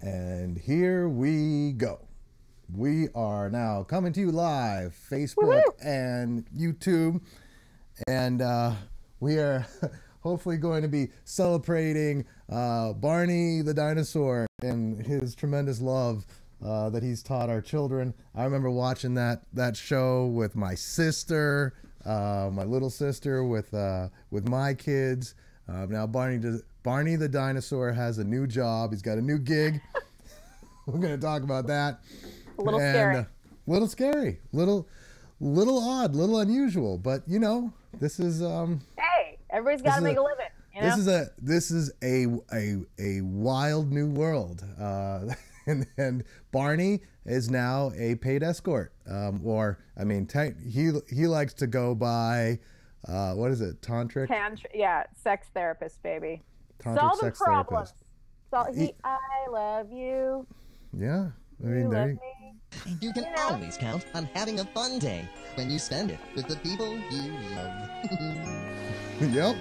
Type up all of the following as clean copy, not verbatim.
And here we go. We are now coming to you live, Facebook and YouTube. And we are hopefully going to be celebrating Barney the dinosaur and his tremendous love that he's taught our children. I remember watching that show with my sister, my little sister, with my kids. Now Barney the dinosaur has a new job. He's got a new gig. We're going to talk about that. A little scary. Little scary. Little odd. Little unusual. But you know, this is hey, everybody's got to make a living. You know? This is a wild new world. And Barney is now a paid escort. Or I mean, he likes to go by what is it? Tantric? Yeah, sex therapist, baby. Tantric Solving sex problems. therapist. I love you. Yeah, I mean, love there me. You can always count on having a fun day when you spend it with the people you love. Yep.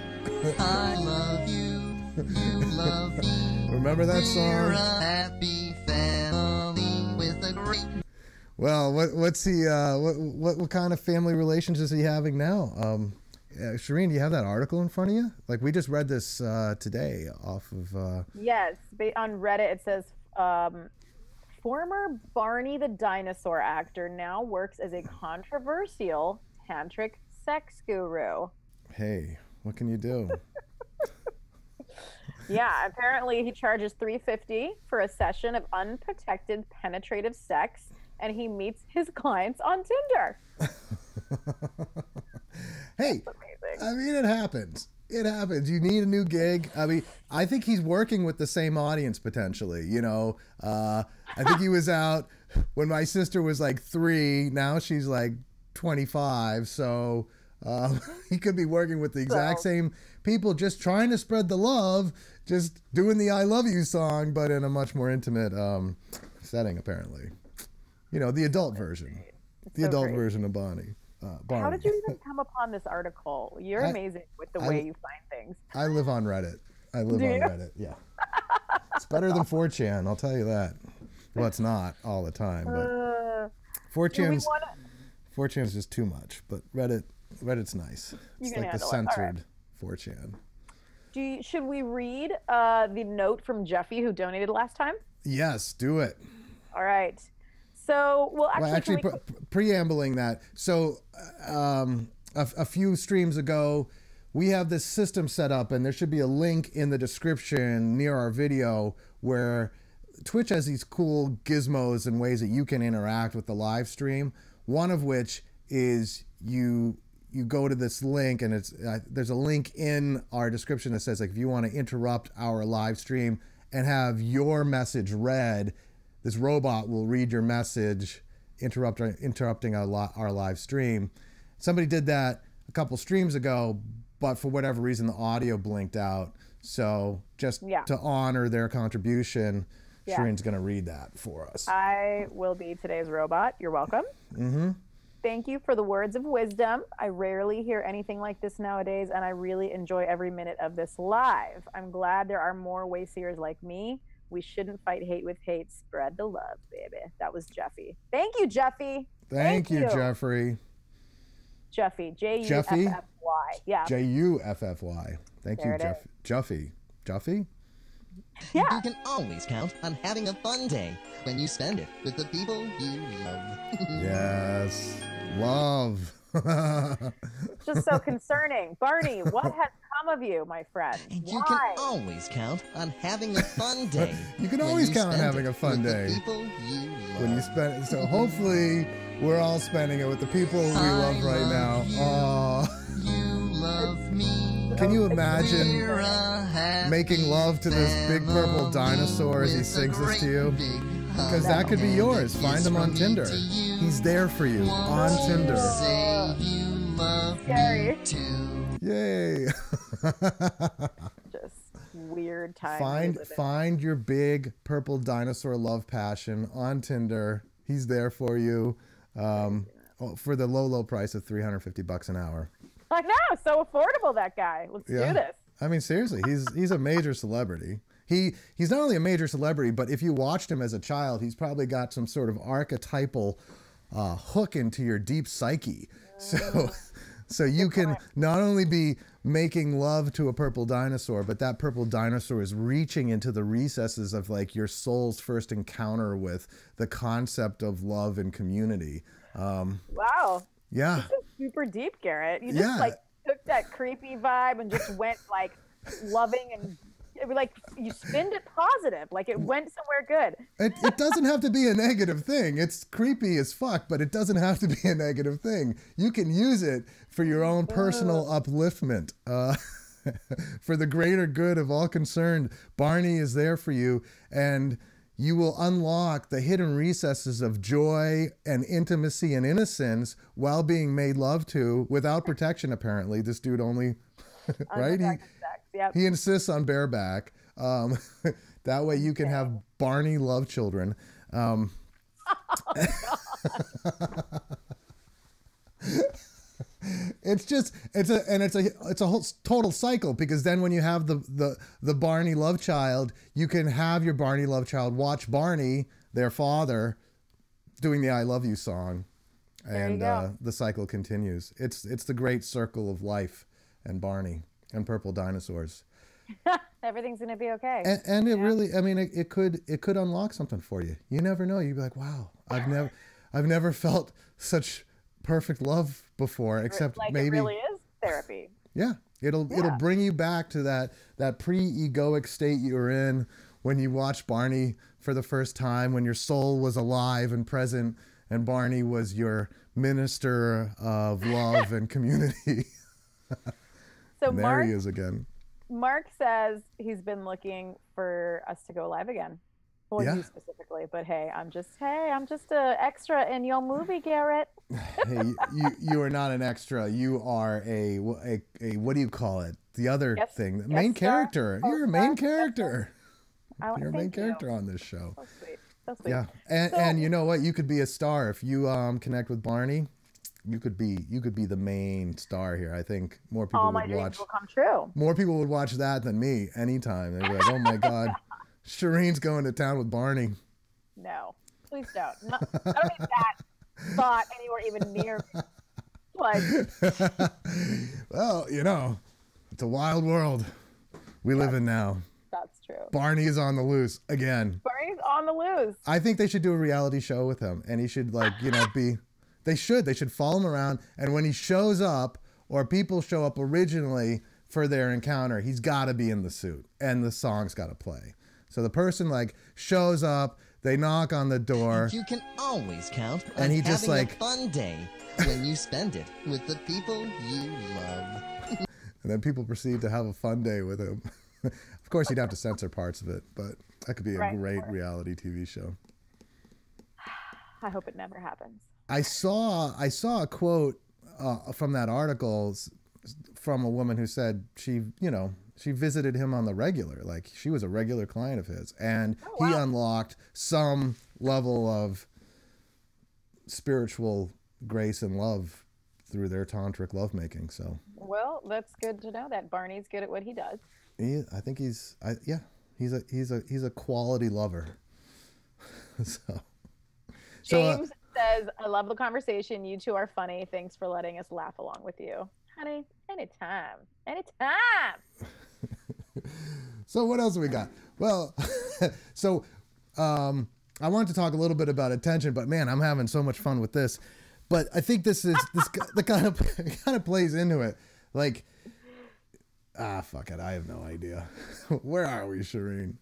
I love you. You love me. Remember that song? We're a happy family with a great. Well, what's he? What kind of family relations is he having now? Shireen, do you have that article in front of you? Like, we just read this today off of. Yes, on Reddit it says former Barney the dinosaur actor now works as a controversial tantric sex guru. Hey, what can you do? Yeah, apparently he charges $350 for a session of unprotected penetrative sex, and he meets his clients on Tinder. Hey, I mean, it happens. It happens. You need a new gig. I mean, I think he's working with the same audience potentially. You know, I think he was out when my sister was like 3. Now she's like 25. So he could be working with the exact same people, just trying to spread the love, just doing the "I love you" song, but in a much more intimate setting, apparently. You know, the adult version. The adult version of Barney. How did you even come upon this article? You're amazing with the way you find things. I live on Reddit. Reddit. Yeah. It's better than 4chan, I'll tell you that. Well, it's not all the time, but 4chan's just too much. But Reddit's nice. It's like the censored 4chan. Should we read the note from Jeffy who donated last time? Yes, do it. All right. So, actually preambling that. So, a few streams ago, we have this system set up, and there should be a link in the description near our video where Twitch has these cool gizmos and ways that you can interact with the live stream. One of which is you go to this link, and it's there's a link in our description that says, like, if you want to interrupt our live stream and have your message read, this robot will read your message, interrupting our live stream. Somebody did that a couple streams ago, but for whatever reason, the audio blinked out. So just to honor their contribution, Shireen's going to read that for us. I will be today's robot. You're welcome. Mm-hmm. Thank you for the words of wisdom. I rarely hear anything like this nowadays, and I really enjoy every minute of this live. I'm glad there are more wayseers like me. We shouldn't fight hate with hate. Spread the love, baby. That was Jeffy. Thank you, Jeffy. Thank you, Jeffrey. Jeffy. J-U-F-F-Y. Yeah. J-U-F-F-Y. Thank you, Jeffy. Jeffy? Yeah. You can always count on having a fun day when you spend it with the people you love. Yes. Love. Just so concerning. Barney, what has come of you, my friend? And you can always count on having a fun day. You can always count on having a fun day. When you spend it. So hopefully we're all spending it with the people we love right now. You love me. Can you imagine making love to this big purple dinosaur as he sings this to you? Because that could be yours. Find him on Tinder. He's there for you on Tinder. Scary. Yay. Just weird time. Find your big purple dinosaur love passion on Tinder. He's there for you for the low price of $350 an hour. I know, so affordable, that guy. Let's do this. I mean, seriously, he's a major celebrity. He's not only a major celebrity, but if you watched him as a child, he's probably got some sort of archetypal hook into your deep psyche. So you can not only be making love to a purple dinosaur, but that purple dinosaur is reaching into the recesses of like your soul's first encounter with the concept of love and community. Wow. Yeah. This is super deep, Garrett. You just like took that creepy vibe and just went like loving, and it was like you spinned it positive, like it went somewhere good. It doesn't have to be a negative thing. It's creepy as fuck, but it doesn't have to be a negative thing. You can use it for your own personal upliftment, for the greater good of all concerned. Barney is there for you, and you will unlock the hidden recesses of joy and intimacy and innocence while being made love to without protection. Apparently, this dude only, right? He insists on bareback. That way you can have Barney love children. It's a whole total cycle, because then when you have the Barney love child, you can have your Barney love child watch Barney, their father, doing the I love you song, and the cycle continues. It's the great circle of life and Barney and purple dinosaurs. Everything's gonna be okay. And it really, I mean, it could unlock something for you. You never know. You'd be like, wow, I've never felt such perfect love before, except like maybe it really is therapy. Yeah, it'll bring you back to that pre-egoic state you were in when you watched Barney for the first time, when your soul was alive and present, and Barney was your minister of love and community. So and there he is again. Mark says he's been looking for us to go live again. Well, you specifically, but hey, I'm just a extra in your movie, Garrett. Hey, you are not an extra. You are a what do you call it? The other thing, the main character. You're a main character. You're a main character on this show. So sweet. So sweet. Yeah, and you know what? You could be a star if you connect with Barney. You could be the main star here. I think more people would watch. Will come true. More people would watch that than me anytime. They'd be like, "Oh my God, Shireen's going to town with Barney." No, please don't. I don't need that thought anywhere even near me. Like, well, you know, it's a wild world we live in now. That's true. Barney is on the loose again. Barney's on the loose. I think they should do a reality show with him, and he should be. They should follow him around, and when he shows up, or people show up originally for their encounter, he's got to be in the suit, and the song's got to play. So the person shows up, they knock on the door. You can always count on and he just having a fun day when you spend it with the people you love. And then people proceed to have a fun day with him. Of course, you'd have to censor parts of it, but that could be a great reality TV show. I hope it never happens. I saw a quote from that article from a woman who said she visited him on the regular, like she was a regular client of his, and he unlocked some level of spiritual grace and love through their tantric lovemaking. So, well, that's good to know that Barney's good at what he does. I think he's a quality lover. So James says, I love the conversation. You two are funny. Thanks for letting us laugh along with you. Honey, anytime. So what else we got? Well, I wanted to talk a little bit about attention, but man, I'm having so much fun with this. But I think this the kind of plays into it. Like, fuck it, I have no idea. Where are we, Shireen?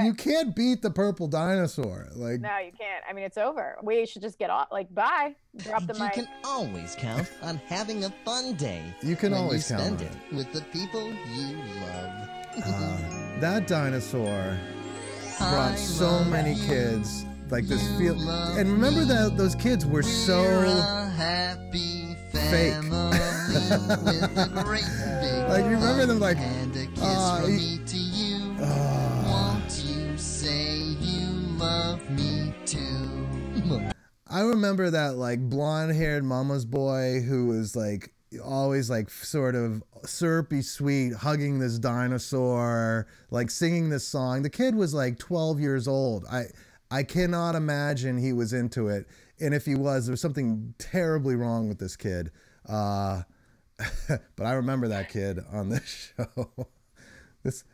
You can't beat the purple dinosaur. Like, no, you can't. I mean, it's over. We should just get off. Like, bye. Drop the mic. You can always count on having a fun day. You can always count spend it with the people you love. That dinosaur brought so many kids. Like this feel, and remember that those kids were so fake. Like, you remember them like, won't you say you love me too? I remember that like blonde-haired mama's boy who was like, always like sort of syrupy sweet, hugging this dinosaur, like singing this song. The kid was like 12 years old. I cannot imagine he was into it. And if he was, there was something terribly wrong with this kid. But I remember that kid on this show. This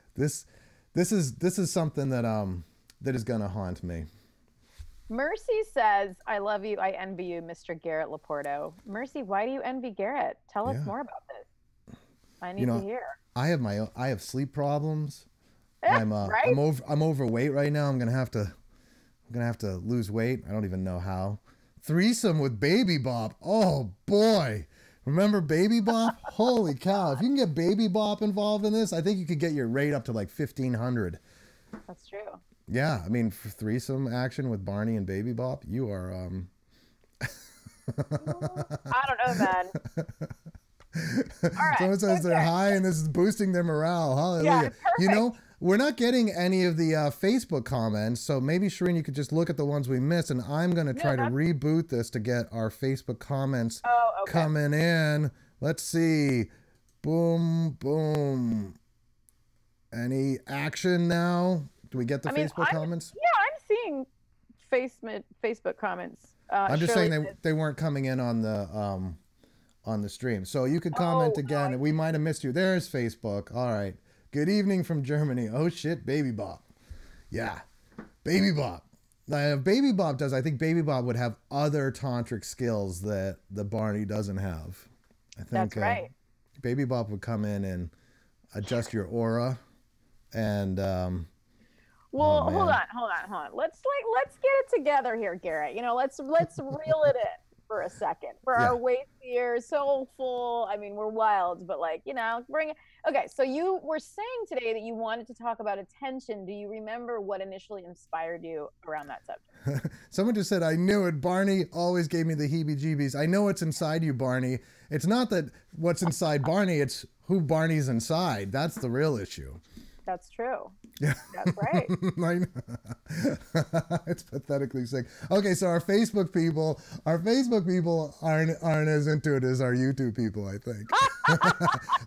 is something that is gonna haunt me. Mercy says, "I love you. I envy you, Mr. Garrett Laporto." Mercy, why do you envy Garrett? Tell us more about this. I need to hear. I have sleep problems. Yeah, I'm overweight right now. I'm gonna have to lose weight. I don't even know how. Threesome with Baby Bop. Oh boy. Remember Baby Bop? Holy cow. If you can get Baby Bop involved in this, I think you could get your rate up to like 1,500. That's true. Yeah, I mean, for threesome action with Barney and Baby Bop, you are I don't know, man. All right. Someone says they're high and this is boosting their morale. Hallelujah. Yeah, perfect. You know, we're not getting any of the Facebook comments, so maybe, Shireen, you could just look at the ones we missed, and I'm going to try to reboot this to get our Facebook comments coming in. Let's see. Boom, boom. Any action now? Do we get the Facebook comments? Yeah, I'm seeing Facebook comments. I'm just saying they weren't coming in on the stream. So you could comment again. We might have missed you. There's Facebook. All right. Good evening from Germany. Oh shit, Baby Bop. Yeah, Baby Bop. If Baby Bop does, I think Baby Bop would have other tantric skills that the Barney doesn't have. I think that's right. Baby Bop would come in and adjust your aura, and well, hold on. Let's get it together here, Garrett. You know, let's reel it in for a second. For our Wayseers, soulful. I mean, we're wild, but like, you know, bring it. Okay, so you were saying today that you wanted to talk about attention. Do you remember what initially inspired you around that subject? Someone just said, I knew it. Barney always gave me the heebie-jeebies. I know what's inside you, Barney. It's not that what's inside Barney, it's who Barney's inside. That's the real issue. That's true. Yeah. That's right. It's pathetically sick. Okay, so our Facebook people aren't as into it as our YouTube people, I think.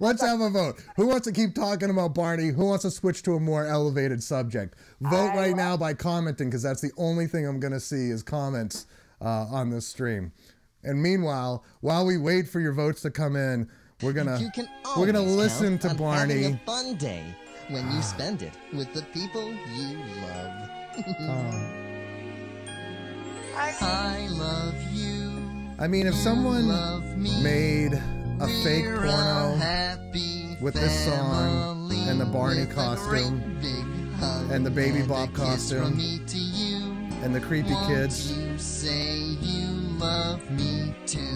Let's have a vote. Who wants to keep talking about Barney? Who wants to switch to a more elevated subject? Vote right now by commenting, because that's the only thing I'm going to see is comments on this stream. And meanwhile, while we wait for your votes to come in, we're gonna listen to Barney. Having a fun day when you spend it with the people you love. I love you. I mean, if someone made a fake porno with this song and the Barney costume and the Baby Bop costume and the creepy kids, you say you love me too.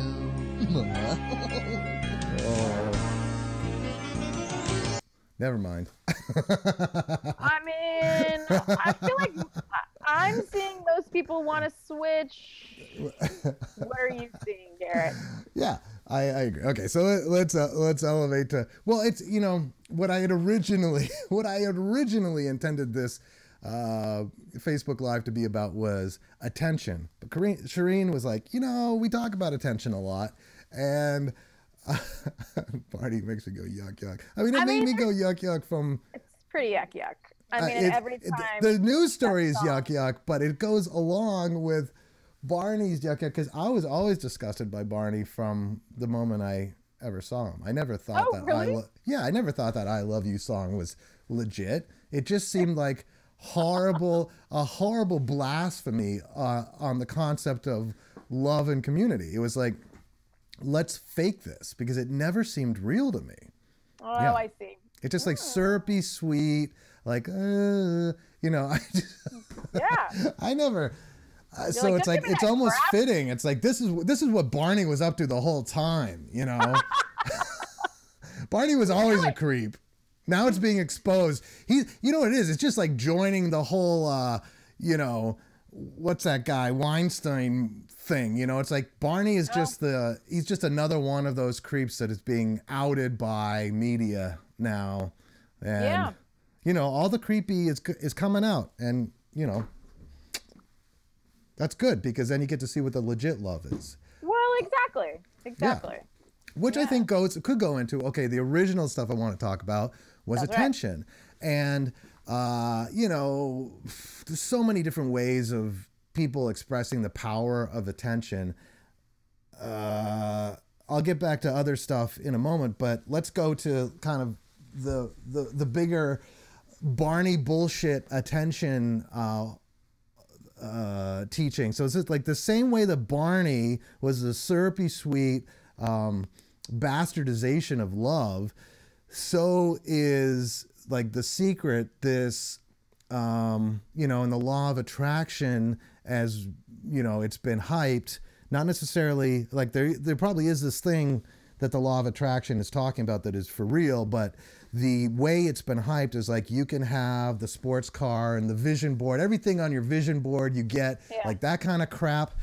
Never mind. I mean, I feel like I'm seeing those people want to switch. What are you seeing, Garrett? Yeah, I agree. Okay, so let's elevate to, well, it's, you know, what I had originally intended this Facebook Live to be about was attention. But Shireen was like, you know, we talk about attention a lot, and Barney makes me go yuck yuck. I mean, it made me go yuck yuck from. It's pretty yuck yuck. I mean, every time the news story is yuck yuck, but it goes along with Barney's yuck yuck, because I was always disgusted by Barney from the moment I ever saw him. I never thought I never thought that "I Love You" song was legit. It just seemed like a horrible blasphemy on the concept of love and community. It was like, let's fake this, because it never seemed real to me. Oh, yeah. I see. It's just like syrupy sweet, like, you know, I never. So like, it's like, it's almost fitting. It's like, this is what Barney was up to the whole time, you know? Barney was always a creep. Now it's being exposed. You know what it is? It's just like joining the whole, you know, what's that guy, Weinstein thing, you know? It's like Barney is he's just another one of those creeps that is being outed by media now. And, you know, all the creepy is coming out, and, you know, that's good, because then you get to see what the legit love is. Well, exactly. Yeah. which I think could go into, okay, the original stuff I want to talk about was attention. Right. And, you know, there's so many different ways of people expressing the power of attention. I'll get back to other stuff in a moment, but let's go to kind of the bigger Barney bullshit attention teaching. So it's just like the same way that Barney was the syrupy sweet bastardization of love, so is like The Secret, this you know, in the law of attraction, as you know, it's been hyped. Not necessarily like there probably is this thing that the law of attraction is talking about that is for real, but the way it's been hyped is like you can have the sports car and the vision board, everything on your vision board you get, like that kind of crap.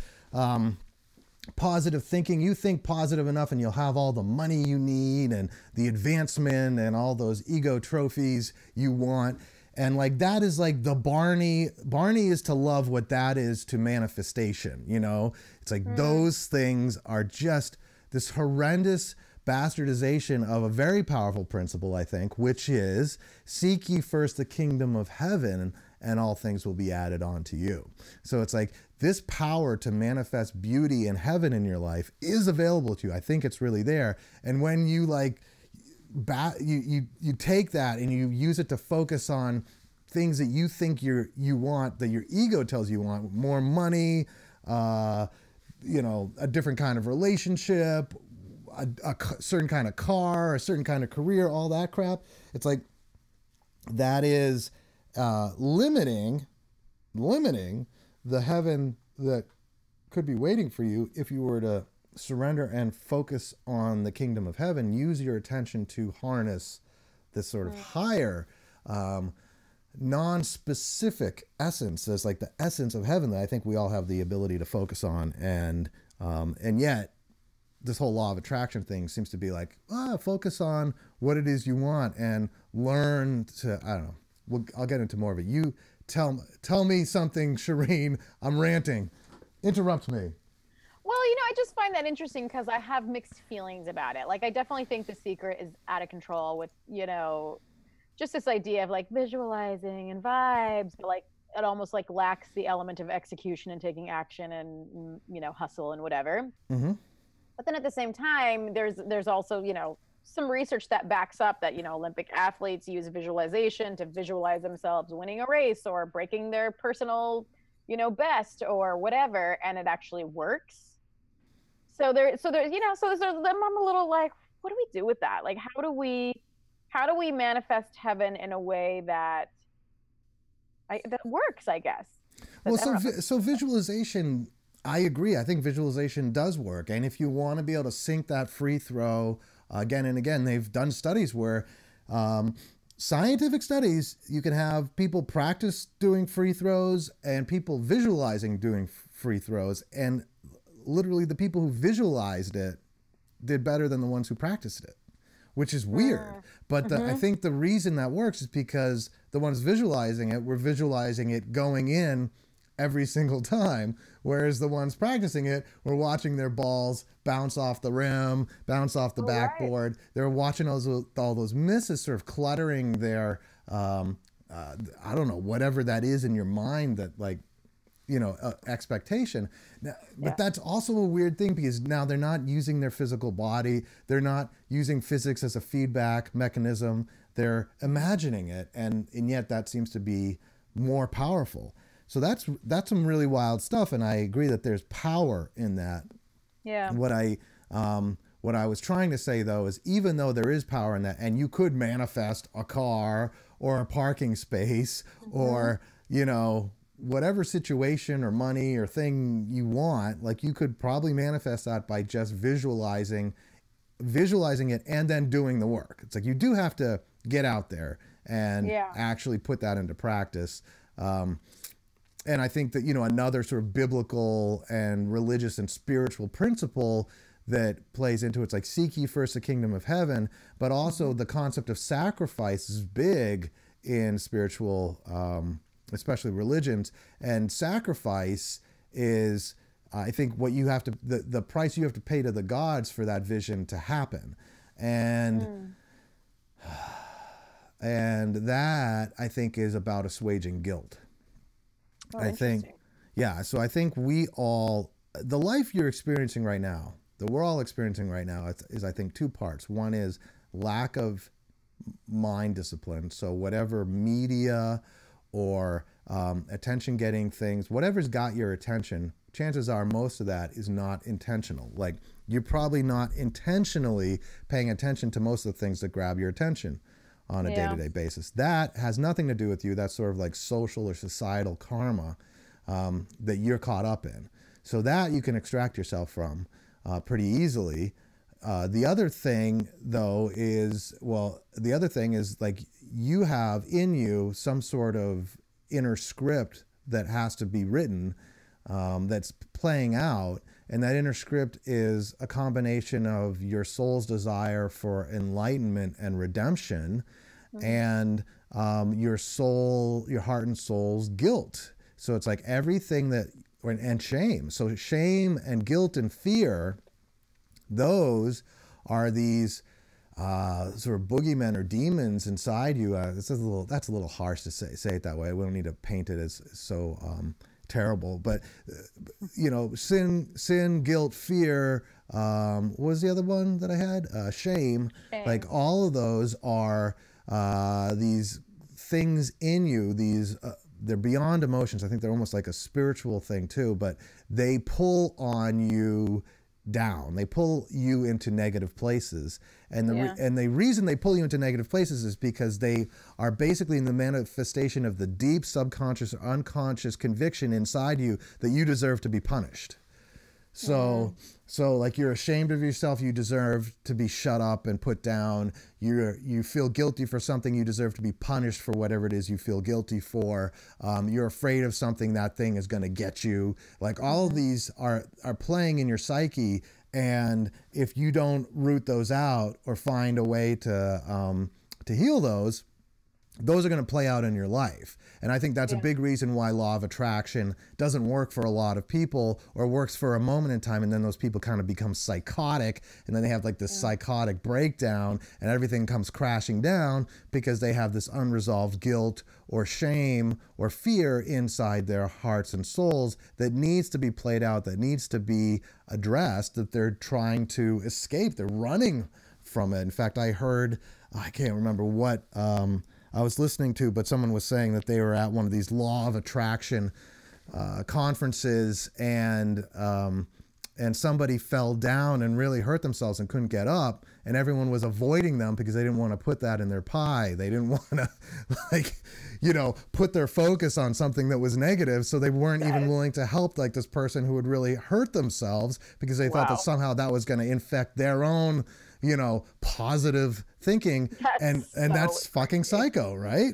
Positive thinking, you think positive enough and you'll have all the money you need and the advancement and all those ego trophies you want. And like that is like the Barney is to love what that is to manifestation, you know? It's like those things are just this horrendous bastardization of a very powerful principle, I think, which is seek ye first the kingdom of heaven and all things will be added on to you. So it's like this power to manifest beauty and heaven in your life is available to you. I think it's really there. And when you like, you take that and you use it to focus on things that you think you want, that your ego tells you want, more money, you know, a different kind of relationship, a certain kind of car, a certain kind of career, all that crap. It's like that is limiting the heaven that could be waiting for you if you were to surrender and focus on the kingdom of heaven. Use your attention to harness this sort of higher non-specific essence. That's like the essence of heaven that I think we all have the ability to focus on. And yet this whole law of attraction thing seems to be like, focus on what it is you want and learn to, I don't know, I'll get into more of it. You tell me something, Shireen. I'm ranting. Interrupt me. Well, you know, I just find that interesting because I have mixed feelings about it. Like, I definitely think The Secret is out of control with, you know, just this idea of like visualizing and vibes, but like it almost like lacks the element of execution and taking action and, you know, hustle and whatever. Mm-hmm. But then at the same time, there's also, you know, some research that backs up that, you know, Olympic athletes use visualization to visualize themselves winning a race or breaking their personal, you know, best or whatever, and it actually works. So there's I'm a little like, what do we do with that? Like, how do we manifest heaven in a way that works, I guess? Well, so visualization, I agree. I think visualization does work. And if you want to be able to sink that free throw again and again, they've done studies where scientific studies, you can have people practice doing free throws and people visualizing doing free throws. And literally the people who visualized it did better than the ones who practiced it, which is weird. But I think the reason that works is because the ones visualizing it were visualizing it going in every single time, whereas the ones practicing it were watching their balls bounce off the rim, bounce off the backboard. They were watching all those misses, sort of cluttering their, I don't know, whatever that is in your mind that, like, you know, expectation. But that's also a weird thing because now they're not using their physical body. They're not using physics as a feedback mechanism. They're imagining it. And yet that seems to be more powerful. So that's some really wild stuff. And I agree that there's power in that. Yeah. What I was trying to say, though, is even though there is power in that, and you could manifest a car or a parking space or, you know, whatever situation or money or thing you want, like you could probably manifest that by just visualizing it and then doing the work. It's like you do have to get out there and actually put that into practice. And I think that, you know, another sort of biblical and religious and spiritual principle that plays into it's like seek ye first the kingdom of heaven, but also the concept of sacrifice is big in spiritual especially religions, and sacrifice is I think what you have to, the price you have to pay to the gods for that vision to happen. And and that, I think, is about assuaging guilt. Oh, I think, yeah. So I think we all, the life you're experiencing right now, that we're all experiencing right now, is I think two parts. One is lack of mind discipline. So whatever media or attention getting things, whatever's got your attention, chances are most of that is not intentional. Like, you're probably not intentionally paying attention to most of the things that grab your attention on a day-to-day basis. That has nothing to do with you. That's sort of like social or societal karma that you're caught up in. So that you can extract yourself from pretty easily. The other thing, though, is, like, you have in you some sort of inner script that has to be written, that's playing out. And that inner script is a combination of your soul's desire for enlightenment and redemption, and your soul, your heart and soul's guilt. So it's like everything that, and shame. So shame and guilt and fear, those are these sort of boogeymen or demons inside you. That's a little harsh to say it that way. We don't need to paint it as so terrible, but sin, guilt, fear. What was the other one that I had? Shame. Like, all of those are these things in you. These they're beyond emotions. I think they're almost like a spiritual thing too. But they pull on you down. They pull you into negative places, and the reason they pull you into negative places is because they are basically in the manifestation of the deep subconscious or unconscious conviction inside you that you deserve to be punished. So like, you're ashamed of yourself, you deserve to be shut up and put down. You feel guilty for something, you deserve to be punished for whatever it is you feel guilty for. You're afraid of something, that thing is going to get you. Like, all of these are playing in your psyche, and if you don't root those out or find a way to heal those are going to play out in your life. And I think that's a big reason why law of attraction doesn't work for a lot of people, or works for a moment in time, and then those people kind of become psychotic, and then they have like this psychotic breakdown, and everything comes crashing down because they have this unresolved guilt or shame or fear inside their hearts and souls that needs to be played out, that needs to be addressed, that they're trying to escape. They're running from it. In fact, I heard, I can't remember what I was listening to, but someone was saying that they were at one of these law of attraction conferences, and somebody fell down and really hurt themselves and couldn't get up, and everyone was avoiding them because they didn't want to put that in their pie. They didn't want to, put their focus on something that was negative, so they weren't even willing to help, like, this person who would really hurt themselves, because they thought that somehow that was going to infect their own positive thinking. That's fucking psycho, right?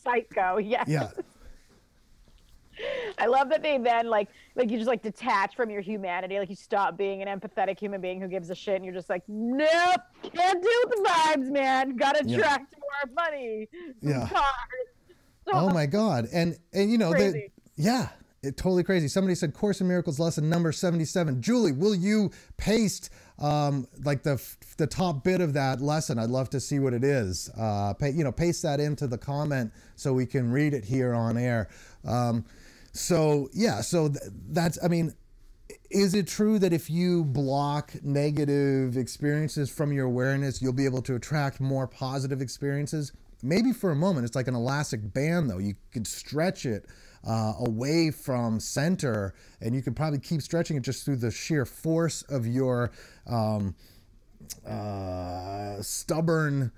Psycho, yes. Yeah. I love that they then like you just like detach from your humanity, like you stop being an empathetic human being who gives a shit, and you're just like, nope, can't do the vibes, man. Gotta attract more money. Cars. So, oh my God. And it's totally crazy. Somebody said Course in Miracles lesson number 77. Julie, will you paste like the top bit of that lesson? I'd love to see what it is. Paste that into the comment so we can read it here on air. That's, I mean, is it true that if you block negative experiences from your awareness, you'll be able to attract more positive experiences? Maybe for a moment. It's like an elastic band, though. You could stretch it away from center, and you could probably keep stretching it just through the sheer force of your stubborn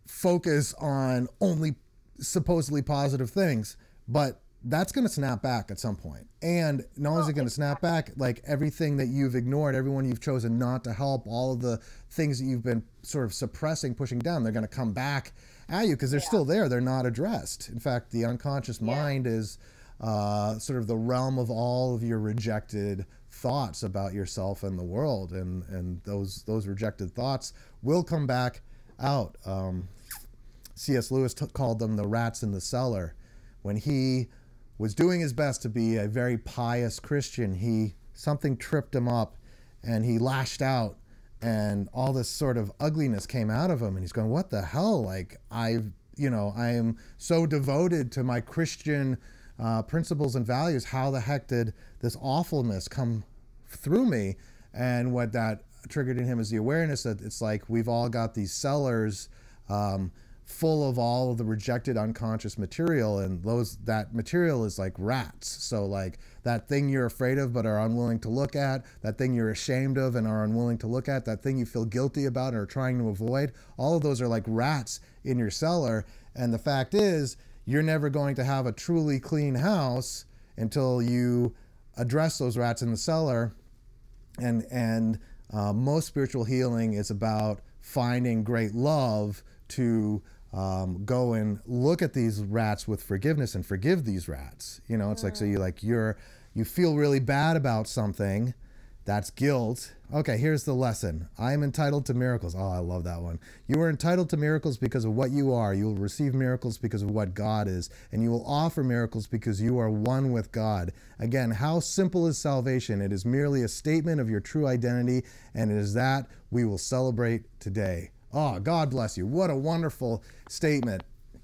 focus on only supposedly positive things. But that's going to snap back at some point. And not only is it going to snap back, like everything that you've ignored, everyone you've chosen not to help, all of the things that you've been sort of suppressing, pushing down, they're going to come back at you because they're still there. They're not addressed. In fact, the unconscious mind is sort of the realm of all of your rejected thoughts about yourself and the world. And those rejected thoughts will come back out. C.S. Lewis called them the rats in the cellar. When he was doing his best to be a very pious Christian, he something tripped him up, and he lashed out, and all this sort of ugliness came out of him, and he's going, what the hell? Like, I am so devoted to my Christian principles and values. How the heck did this awfulness come through me? And what that triggered in him is the awareness that it's like we've all got these cellars full of all of the rejected unconscious material, and that material is like rats. So like that thing you're afraid of but are unwilling to look at, that thing you're ashamed of and are unwilling to look at, that thing you feel guilty about and are trying to avoid, all of those are like rats in your cellar. And the fact is, you're never going to have a truly clean house until you address those rats in the cellar. And most spiritual healing is about finding great love to go and look at these rats with forgiveness and forgive these rats. You know, it's like, so you feel really bad about something. That's guilt. Okay, here's the lesson. I am entitled to miracles. Oh, I love that one. You are entitled to miracles because of what you are. You will receive miracles because of what God is. And you will offer miracles because you are one with God. Again, how simple is salvation? It is merely a statement of your true identity, and it is that we will celebrate today. Oh, God bless you. What a wonderful statement.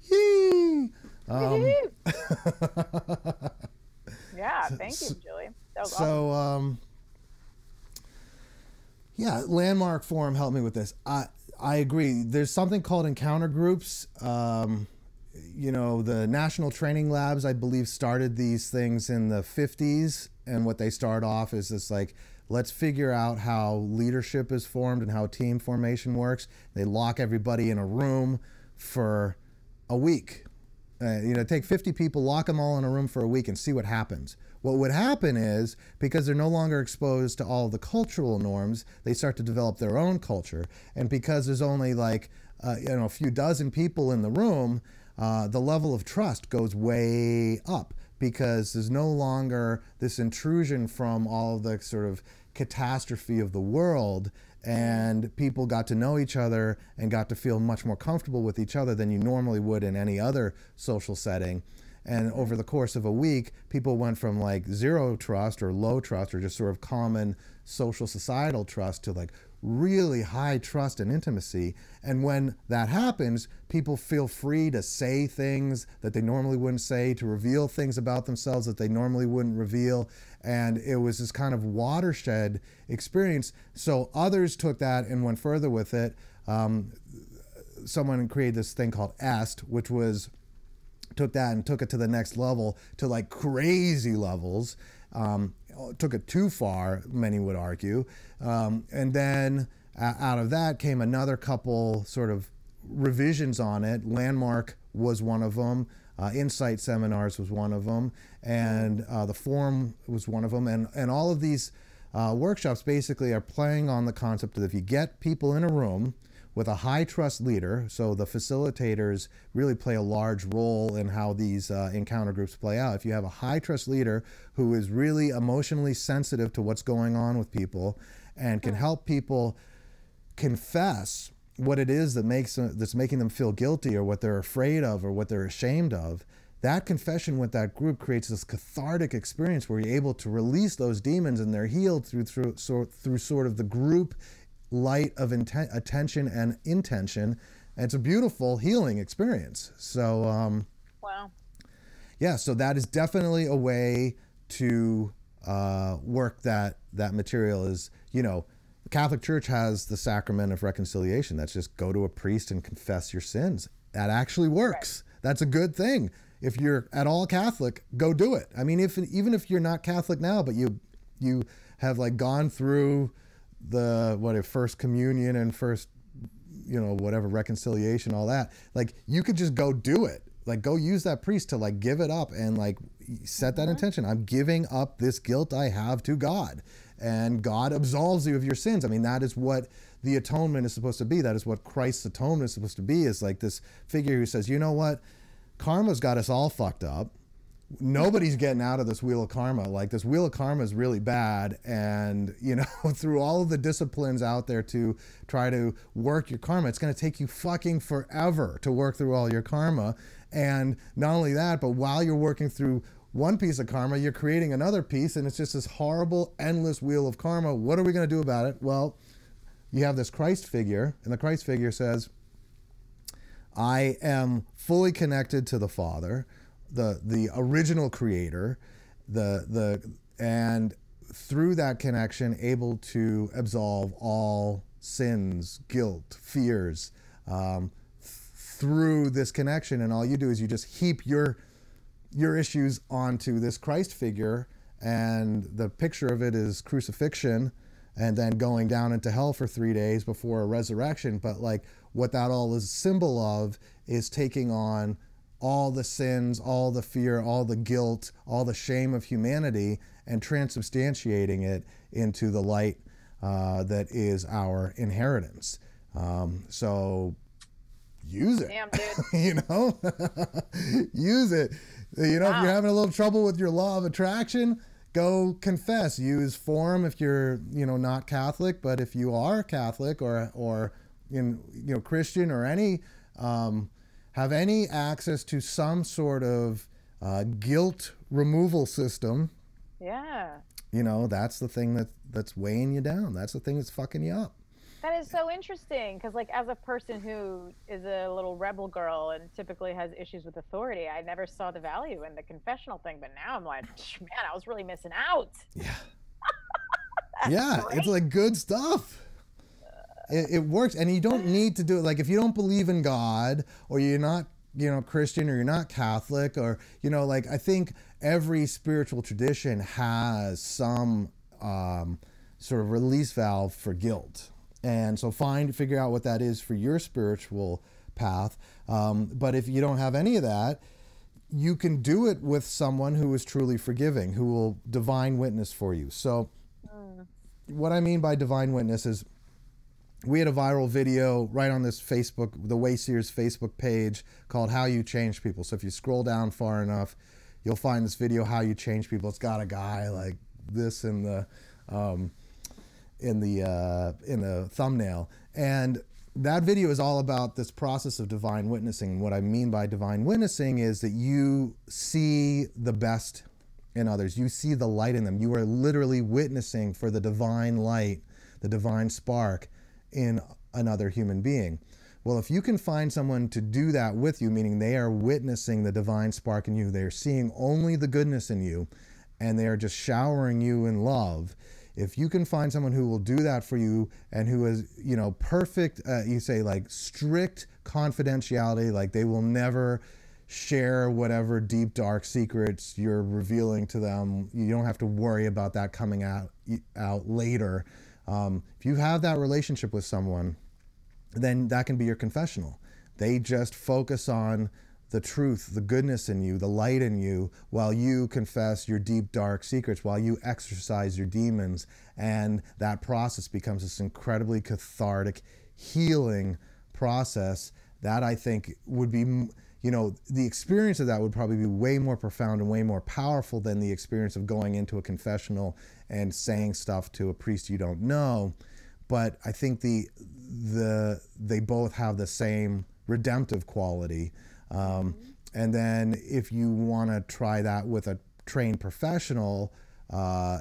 Yee! Yeah, thank you, Julie. That was so, awesome. Yeah, Landmark Forum helped me with this. I agree. There's something called encounter groups. You know, the National Training Labs, I believe, started these things in the 50s. And what they start off is this like, let's figure out how leadership is formed and how team formation works. They lock everybody in a room for a week. You know, take 50 people, lock them all in a room for a week and see what happens. What would happen is, because they're no longer exposed to all of the cultural norms, they start to develop their own culture. And because there's only like, you know, a few dozen people in the room, the level of trust goes way up, because there's no longer this intrusion from all of the sort of catastrophe of the world, and people got to know each other and got to feel much more comfortable with each other than you normally would in any other social setting. And over the course of a week, people went from like zero trust or low trust or just sort of common social societal trust to like really high trust and intimacy. And when that happens, people feel free to say things that they normally wouldn't say, to reveal things about themselves that they normally wouldn't reveal. And it was this kind of watershed experience. So others took that and went further with it. Someone created this thing called EST, which was took that and took it to the next level, to like crazy levels. Took it too far, many would argue. And then out of that came another couple sort of revisions on it. Landmark was one of them. Insight Seminars was one of them. And the Forum was one of them. And all of these workshops basically are playing on the concept that if you get people in a room with a high trust leader, so the facilitators really play a large role in how these encounter groups play out. If you have a high trust leader who is really emotionally sensitive to what's going on with people and can help people confess what it is that's making them feel guilty, or what they're afraid of, or what they're ashamed of, that confession with that group creates this cathartic experience where you're able to release those demons, and they're healed through sort of the group light of attention and intention. And it's a beautiful healing experience. So wow. Yeah, so that is definitely a way to work that material. Is, you know, the Catholic Church has the sacrament of reconciliation. That's just go to a priest and confess your sins. That actually works. Right. That's a good thing. If you're at all Catholic, go do it. I mean, even if you're not Catholic now, but you have like gone through the first communion and first, you know, whatever, reconciliation, all that, like you could just go do it. Like go use that priest to like give it up and like set that intention. I'm giving up this guilt I have to God, and God absolves you of your sins. I mean, that is what the atonement is supposed to be. That is what Christ's atonement is supposed to be, is like this figure who says, you know what, karma's got us all fucked up. Nobody's getting out of this wheel of karma. Like, this wheel of karma is really bad. And, you know, through all of the disciplines out there to try to work your karma, it's going to take you fucking forever to work through all your karma. And not only that, but while you're working through one piece of karma, you're creating another piece, and it's just this horrible, endless wheel of karma. What are we going to do about it? Well, you have this Christ figure, and the Christ figure says, I am fully connected to the Father, the original creator, and through that connection, able to absolve all sins, guilt, fears, through this connection. And all you do is you just heap your issues onto this Christ figure, and the picture of it is crucifixion and then going down into hell for 3 days before a resurrection. But like what that all is a symbol of is taking on all the sins, all the fear, all the guilt, all the shame of humanity, and transubstantiating it into the light that is our inheritance. So use it. Damn, dude. You know, use it. You know, if you're having a little trouble with your law of attraction, go confess. Use form if you're, not Catholic, but if you are Catholic or Christian or any, have any access to some sort of guilt removal system. Yeah. That's the thing that's weighing you down. That's the thing that's fucking you up. That is so interesting, because like as a person who is a little rebel girl and typically has issues with authority, I never saw the value in the confessional thing, but now I'm like, man, I was really missing out. Yeah. Yeah, great. It's like good stuff. It works, and you don't need to do it. Like if you don't believe in God, or you're not, Christian, or you're not Catholic, or, like I think every spiritual tradition has some sort of release valve for guilt. And so figure out what that is for your spiritual path. But if you don't have any of that, you can do it with someone who is truly forgiving, who will divine witness for you. So what I mean by divine witness is, we had a viral video right on this Facebook, the Wayseers Facebook page, called How You Change People. So if you scroll down far enough, you'll find this video, How You Change People. It's got a guy like this in the thumbnail. And that video is all about this process of divine witnessing. And what I mean by divine witnessing is that you see the best in others. You see the light in them. You are literally witnessing for the divine light, the divine spark in another human being. Well, if you can find someone to do that with you, meaning they are witnessing the divine spark in you, they are seeing only the goodness in you, and they are just showering you in love. If you can find someone who will do that for you and who is, perfect, you say like strict confidentiality, like they will never share whatever deep, dark secrets you're revealing to them. You don't have to worry about that coming out later. If you have that relationship with someone, then that can be your confessional. They just focus on the truth, the goodness in you, the light in you, while you confess your deep, dark secrets, while you exorcise your demons. And that process becomes this incredibly cathartic, healing process that I think would be, the experience of that would probably be way more profound and way more powerful than the experience of going into a confessional and saying stuff to a priest you don't know. But I think they both have the same redemptive quality. And then if you want to try that with a trained professional,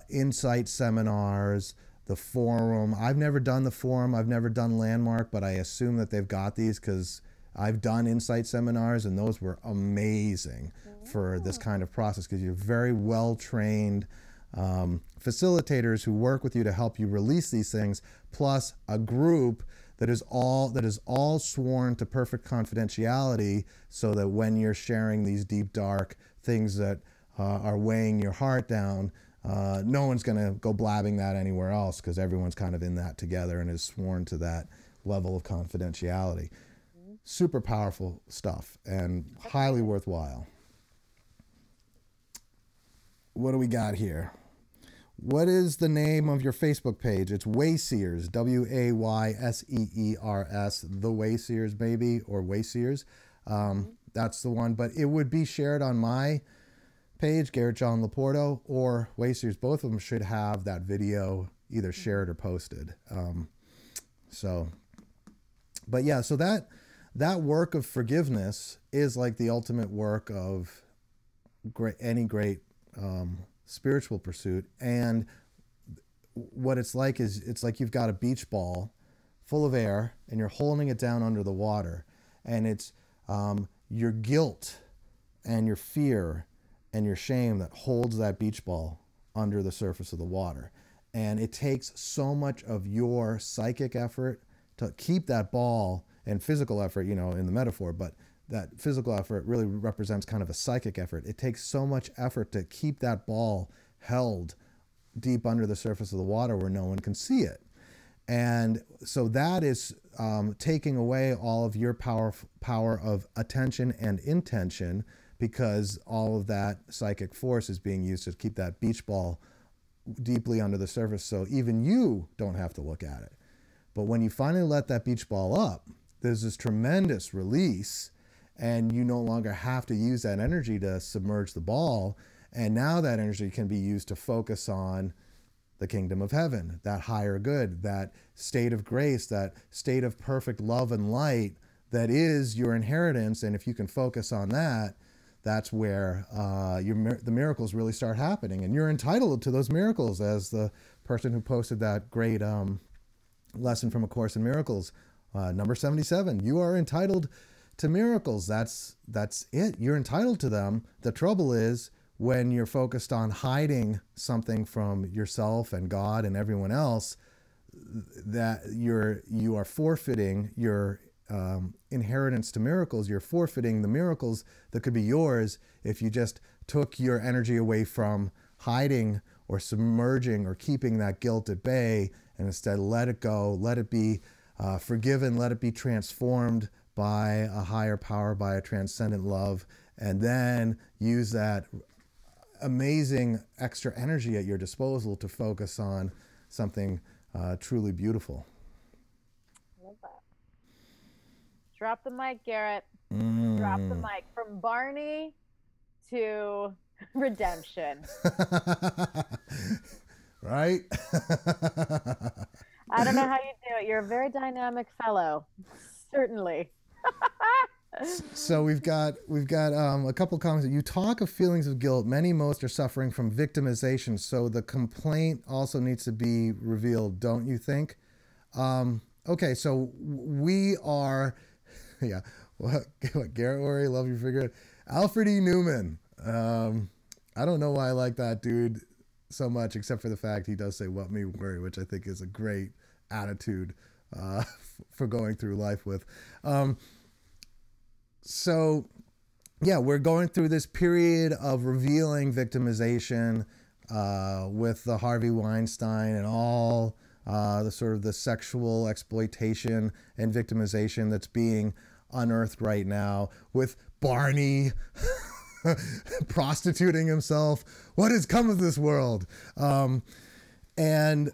insight seminars, the forum. I've never done the forum. I've never done Landmark, but I assume that they've got these because I've done insight seminars, and those were amazing for this kind of process, because you're very well-trained facilitators who work with you to help you release these things, plus a group that is all sworn to perfect confidentiality, so that when you're sharing these deep, dark things that are weighing your heart down, no one's going to go blabbing that anywhere else, because everyone's kind of in that together and is sworn to that level of confidentiality. Super powerful stuff and highly worthwhile. What do we got here? What is the name of your Facebook page? It's Wayseers, Wayseers, the Wayseers maybe, or Wayseers. That's the one, but it would be shared on my page, Garrett John Laporto, or Wayseers. Both of them should have that video either shared or posted. But yeah, so that work of forgiveness is like the ultimate work of great spiritual pursuit. And what it's like is it's like you've got a beach ball full of air and you're holding it down under the water, and it's your guilt and your fear and your shame that holds that beach ball under the surface of the water. And it takes so much of your psychic effort to keep that ball, and physical effort, you know, in the metaphor, but that physical effort really represents kind of a psychic effort. It takes so much effort to keep that ball held deep under the surface of the water where no one can see it. And so that is taking away all of your power of attention and intention, because all of that psychic force is being used to keep that beach ball deeply under the surface, so even you don't have to look at it. But when you finally let that beach ball up, there's this tremendous release, and you no longer have to use that energy to submerge the ball. And now that energy can be used to focus on the kingdom of heaven, that higher good, that state of grace, that state of perfect love and light that is your inheritance. And if you can focus on that, that's where the miracles really start happening. And you're entitled to those miracles, as the person who posted that great lesson from A Course in Miracles, number 77. You are entitled to miracles. That's it. You're entitled to them. The trouble is when you're focused on hiding something from yourself and God and everyone else, that you are forfeiting your inheritance to miracles. You're forfeiting the miracles that could be yours if you just took your energy away from hiding or submerging or keeping that guilt at bay, and instead let it go, let it be forgiven, let it be transformed by a higher power, by a transcendent love, and then use that amazing extra energy at your disposal to focus on something truly beautiful. Love that. Drop the mic, Garrett. Drop the mic. From Barney to redemption. Right? I don't know how you do it. You're a very dynamic fellow. Certainly. So we've got a couple comments. You talk of feelings of guilt. Many, most are suffering from victimization. So the complaint also needs to be revealed, don't you think? Okay, so we are, yeah. What Garrett Worry, love your figure. Alfred E. Newman. I don't know why I like that dude so much, except for the fact he does say "what me worry," which I think is a great attitude for going through life with. So, yeah, we're going through this period of revealing victimization with the Harvey Weinstein and all the sort of the sexual exploitation and victimization that's being unearthed right now, with Barney prostituting himself. What has come of this world? And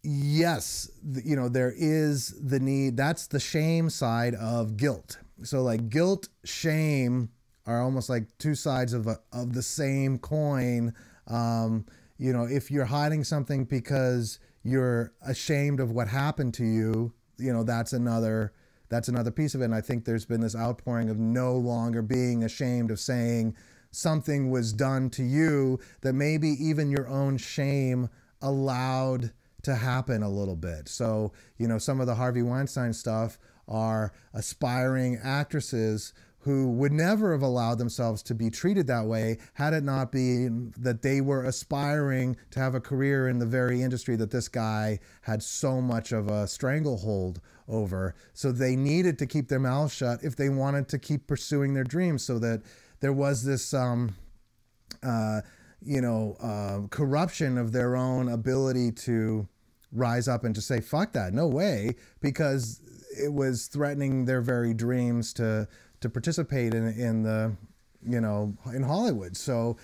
yes, you know, there is the need. That's the shame side of guilt. So like guilt, shame are almost like two sides of the same coin. You know, if you're hiding something because you're ashamed of what happened to you, you know, that's another piece of it. And I think there's been this outpouring of no longer being ashamed of saying something was done to you that maybe even your own shame allowed to happen a little bit. So, you know, some of the Harvey Weinstein stuff are aspiring actresses who would never have allowed themselves to be treated that way had it not been that they were aspiring to have a career in the very industry that this guy had so much of a stranglehold over. So they needed to keep their mouths shut if they wanted to keep pursuing their dreams, so that there was this corruption of their own ability to rise up and to say, fuck that, no way, because it was threatening their very dreams to participate in the, you know, in Hollywood. So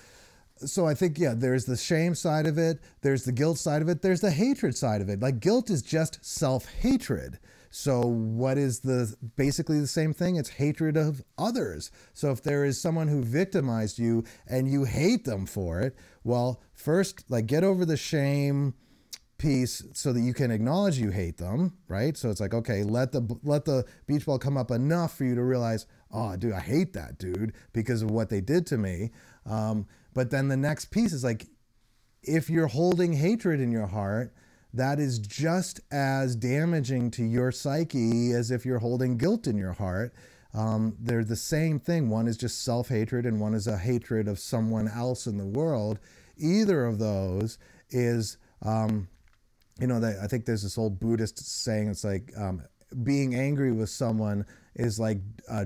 I think, yeah, there's the shame side of it. There's the guilt side of it. There's the hatred side of it. Like guilt is just self-hatred. So what is basically the same thing? It's hatred of others. So if there is someone who victimized you and you hate them for it, well, first, like, get over the shame piece so that you can acknowledge you hate them, right? So it's like, okay, let the beach ball come up enough for you to realize, oh, dude, I hate that dude because of what they did to me. But then the next piece is like, if you're holding hatred in your heart, that is just as damaging to your psyche as if you're holding guilt in your heart. They're the same thing. One is just self-hatred and one is a hatred of someone else in the world. Either of those is, I think there's this old Buddhist saying, it's like being angry with someone is like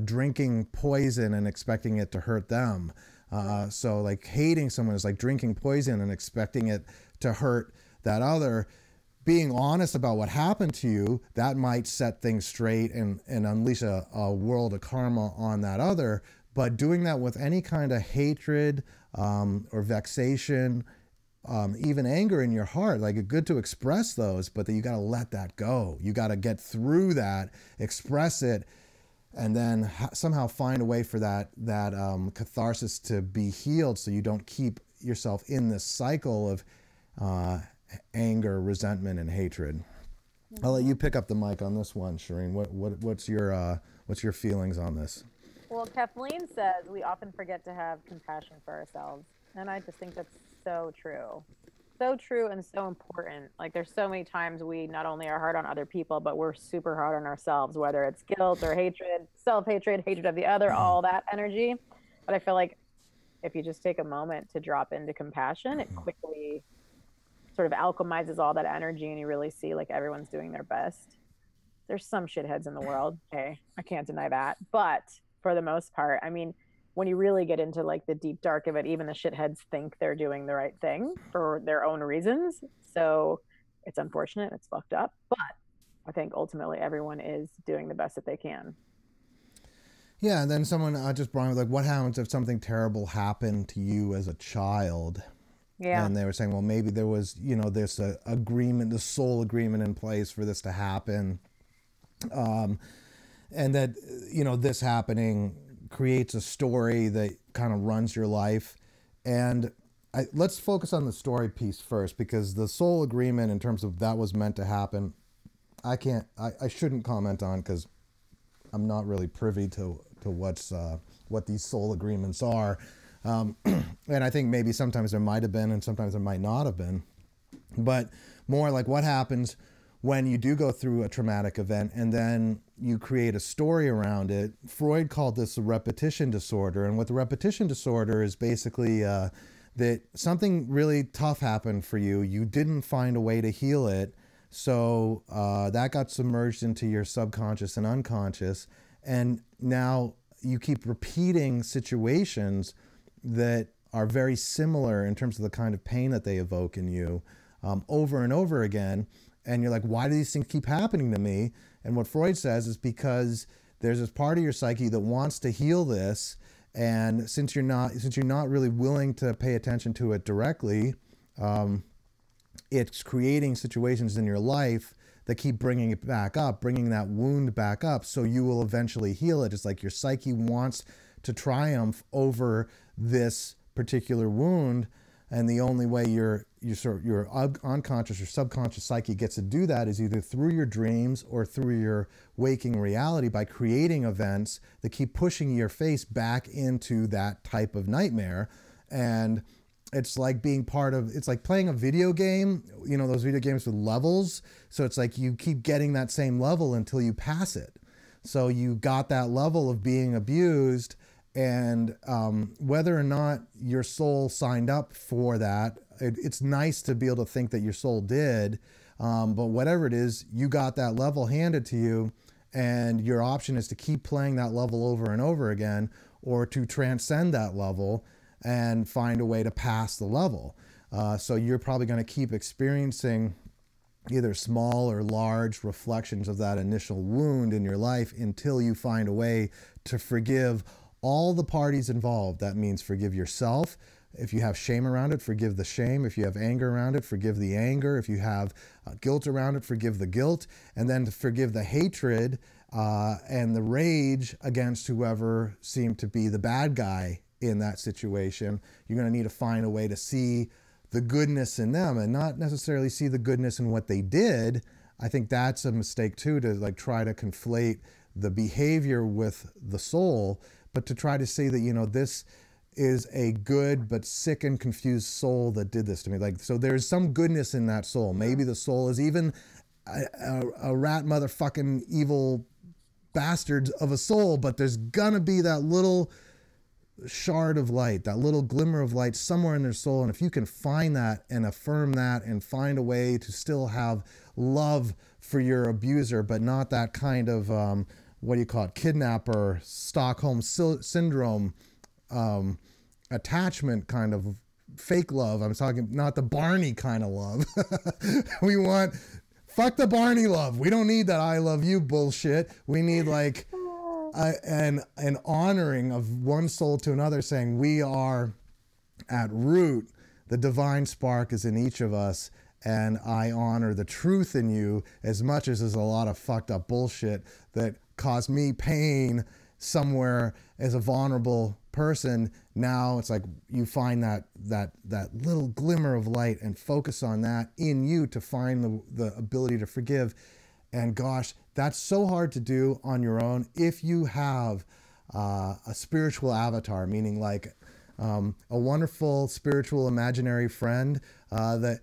drinking poison and expecting it to hurt them. So like hating someone is like drinking poison and expecting it to hurt that other. Being honest about what happened to you, that might set things straight and unleash a world of karma on that other. But doing that with any kind of hatred or vexation, even anger in your heart, like it's good to express those, but then you got to let that go. You got to get through that, express it, and then somehow find a way for that catharsis to be healed, so you don't keep yourself in this cycle of anger, resentment, and hatred. I'll let you pick up the mic on this one, Shireen. What's your feelings on this? Well, Kathleen says we often forget to have compassion for ourselves, and I just think that's so true. So true and so important. Like there's so many times we not only are hard on other people, but we're super hard on ourselves, whether it's guilt or hatred, self-hatred, hatred of the other, all that energy. But I feel like if you just take a moment to drop into compassion, it quickly sort of alchemizes all that energy, and you really see like everyone's doing their best. There's some shitheads in the world. Okay, I can't deny that. But for the most part, I mean, when you really get into like the deep dark of it, even the shitheads think they're doing the right thing for their own reasons. So it's unfortunate, it's fucked up, but I think ultimately everyone is doing the best that they can. Yeah, and then someone just brought up like, what happens if something terrible happened to you as a child? Yeah. And they were saying, well, maybe there was, this agreement, the soul agreement in place for this to happen. And that, this happening creates a story that kind of runs your life. And let's focus on the story piece first, because the soul agreement in terms of that was meant to happen, I shouldn't comment on, because I'm not really privy to what these soul agreements are. And I think maybe sometimes there might have been and sometimes there might not have been. But more like what happens when you do go through a traumatic event and then you create a story around it. Freud called this a repetition disorder. And what the repetition disorder is basically that something really tough happened for you. You didn't find a way to heal it. So that got submerged into your subconscious and unconscious. And now you keep repeating situations that are very similar in terms of the kind of pain that they evoke in you over and over again. And you're like, why do these things keep happening to me? And what Freud says is because there's this part of your psyche that wants to heal this. And since you're not really willing to pay attention to it directly, it's creating situations in your life that keep bringing it back up, bringing that wound back up, so you will eventually heal it. It's like your psyche wants to triumph over this particular wound, and the only way your unconscious or subconscious psyche gets to do that is either through your dreams or through your waking reality, by creating events that keep pushing your face back into that type of nightmare. And it's like it's like playing a video game, those video games with levels. So it's like you keep getting that same level until you pass it. So you got that level of being abused, and whether or not your soul signed up for that, it's nice to be able to think that your soul did, but whatever it is, you got that level handed to you, and your option is to keep playing that level over and over again, or to transcend that level and find a way to pass the level. So you're probably going to keep experiencing either small or large reflections of that initial wound in your life until you find a way to forgive all the parties involved. That means forgive yourself. If you have shame around it, forgive the shame. If you have anger around it, forgive the anger. If you have guilt around it, forgive the guilt. And then to forgive the hatred and the rage against whoever seemed to be the bad guy in that situation. You're going to need to find a way to see the goodness in them and not necessarily see the goodness in what they did. I think that's a mistake too, to like try to conflate the behavior with the soul, but to try to say that, this is a good but sick and confused soul that did this to me. Like, so there's some goodness in that soul. Maybe the soul is even a rat motherfucking evil bastard of a soul, but there's gonna be that little shard of light, that little glimmer of light somewhere in their soul. And if you can find that and affirm that and find a way to still have love for your abuser, but not that kind of, what do you call it, kidnapper, Stockholm syndrome, attachment kind of fake love. I'm talking not the Barney kind of love. We want, fuck the Barney love. We don't need that I love you bullshit. We need like an honoring of one soul to another, saying we are at root, the divine spark is in each of us, and I honor the truth in you as much as there's a lot of fucked up bullshit that caused me pain somewhere as a vulnerable person. Now it's like you find that little glimmer of light and focus on that in you to find the ability to forgive. And gosh, that's so hard to do on your own. If you have a spiritual avatar, meaning like a wonderful spiritual imaginary friend that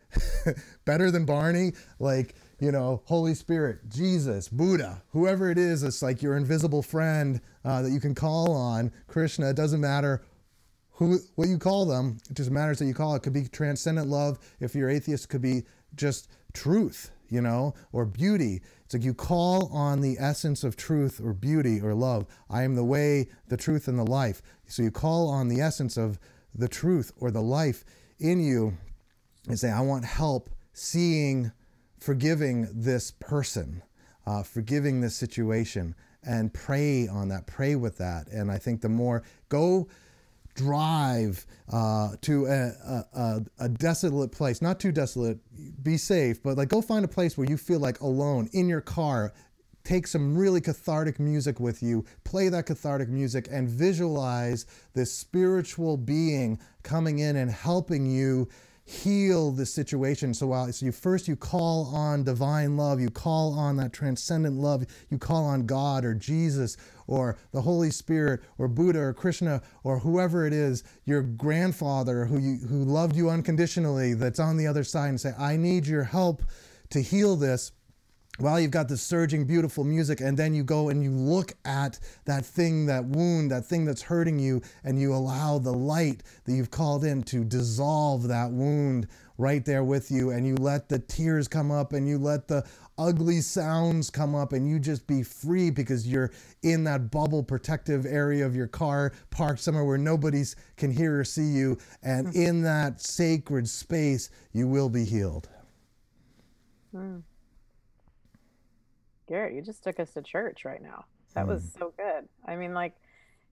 better than Barney, like, you know, Holy Spirit, Jesus, Buddha, whoever it is, it's like your invisible friend that you can call on. Krishna, it doesn't matter what you call them. It just matters that you call it. It could be transcendent love. If you're atheist, it could be just truth, you know, or beauty. It's like you call on the essence of truth or beauty or love. I am the way, the truth, and the life. So you call on the essence of the truth or the life in you and say, I want help seeing, forgiving this person, forgiving this situation, and pray on that, pray with that. And I think the more, go drive to a desolate place, not too desolate, be safe, but like go find a place where you feel like alone in your car. Take some really cathartic music with you, play that cathartic music, and visualize this spiritual being coming in and helping you heal the situation. So you call on divine love, you call on that transcendent love, you call on God or Jesus or the Holy Spirit or Buddha or Krishna or whoever it is, your grandfather who loved you unconditionally, that's on the other side, and say, I need your help to heal this. While you've got this surging, beautiful music, and then you go and you look at that thing, that wound, that thing that's hurting you, and you allow the light that you've called in to dissolve that wound right there with you, and you let the tears come up, and you let the ugly sounds come up, and you just be free because you're in that bubble protective area of your car, parked somewhere where nobody can hear or see you, and in that sacred space, you will be healed. Garrett, you just took us to church right now. That was so good. I mean, like,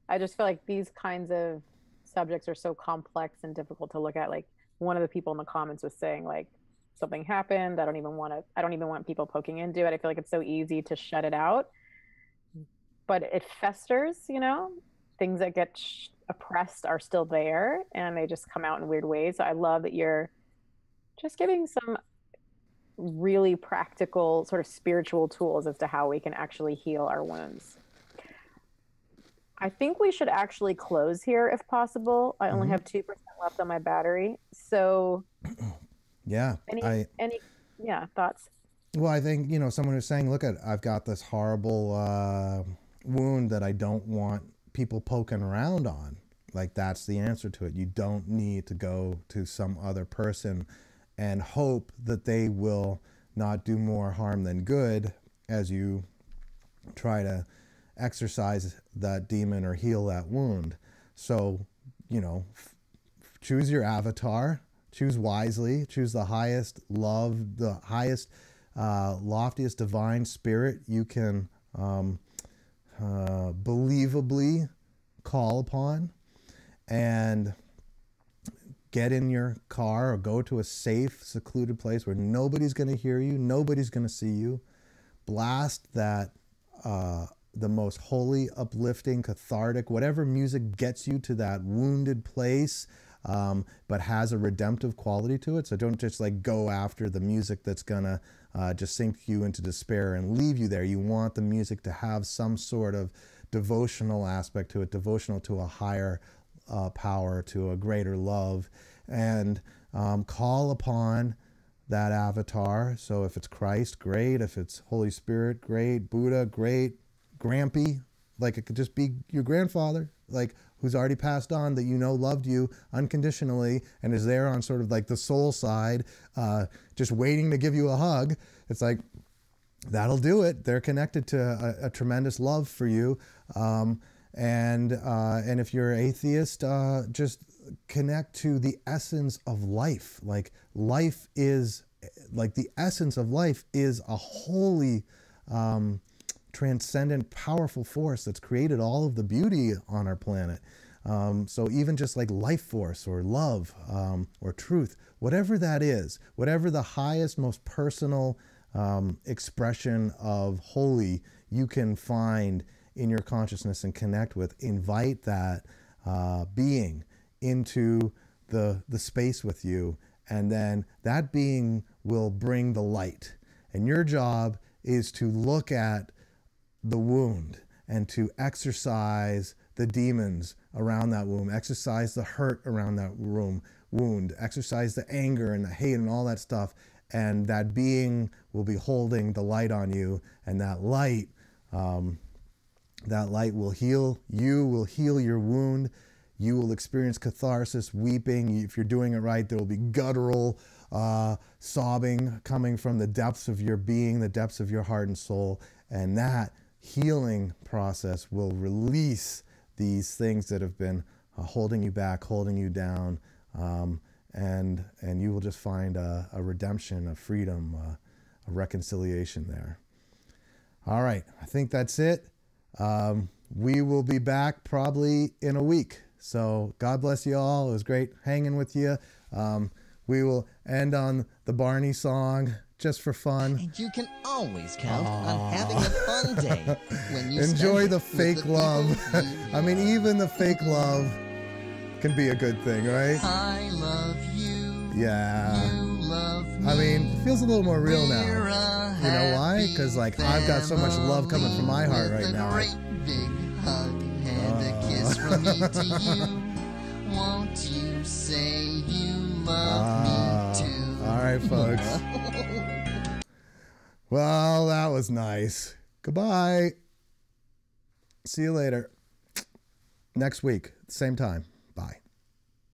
I just feel like these kinds of subjects are so complex and difficult to look at. Like, one of the people in the comments was saying, like, something happened. I don't even want people poking into it. I feel like it's so easy to shut it out, but it festers, you know, things that get oppressed are still there and they just come out in weird ways. So I love that you're just giving some really practical sort of spiritual tools as to how we can actually heal our wounds. I think we should actually close here if possible. I only have 2% left on my battery. So yeah, any thoughts? Well, I think, you know, someone who's saying, look, I've got this horrible wound that I don't want people poking around on. Like, that's the answer to it. You don't need to go to some other person and hope that they will not do more harm than good as you try to exorcise that demon or heal that wound. So, you know, choose your avatar, choose wisely, choose the highest love, the highest, loftiest divine spirit you can believably call upon, and get in your car or go to a safe, secluded place where nobody's going to hear you, nobody's going to see you. Blast that, the most holy, uplifting, cathartic, whatever music gets you to that wounded place, but has a redemptive quality to it. So don't just like go after the music that's going to just sink you into despair and leave you there. You want the music to have some sort of devotional aspect to it, devotional to a higher power, to a greater love, and call upon that avatar. So if it's Christ, great. If it's Holy Spirit, great. Buddha, great. Grampy, like it could just be your grandfather, like who's already passed on, that you know loved you unconditionally and is there on sort of like the soul side, just waiting to give you a hug. It's like, that'll do it. They're connected to a tremendous love for you. And if you're atheist, just connect to the essence of life. Like life is, like the essence of life is a holy, transcendent, powerful force that's created all of the beauty on our planet. So even just like life force or love, or truth, whatever that is, whatever the highest, most personal expression of holy you can find in your consciousness and connect with, invite that being into the space with you, and then that being will bring the light. And your job is to look at the wound and to exercise the demons around that wound, exercise the hurt around that wound, exercise the anger and the hate and all that stuff. And that being will be holding the light on you, and that light will heal you, will heal your wound. You will experience catharsis, weeping. If you're doing it right, there will be guttural sobbing coming from the depths of your being, the depths of your heart and soul. And that healing process will release these things that have been holding you back, holding you down. And you will just find a redemption, a freedom, a reconciliation there. All right, I think that's it. We will be back probably in a week. So God bless you all. It was great hanging with you. We will end on the Barney song just for fun. And you can always count on having a fun day when you enjoy spend the it fake with the love. people you I mean, love. even the fake love can be a good thing, right? I love you. Yeah. You love me. I mean, it feels a little more real We're now. a You know why? Because like I've got so much love coming from my heart family right with now. a great big hug and a kiss from me to you. Won't you say you love me too? All right, folks. Well, that was nice. Goodbye. See you later. Next week, same time.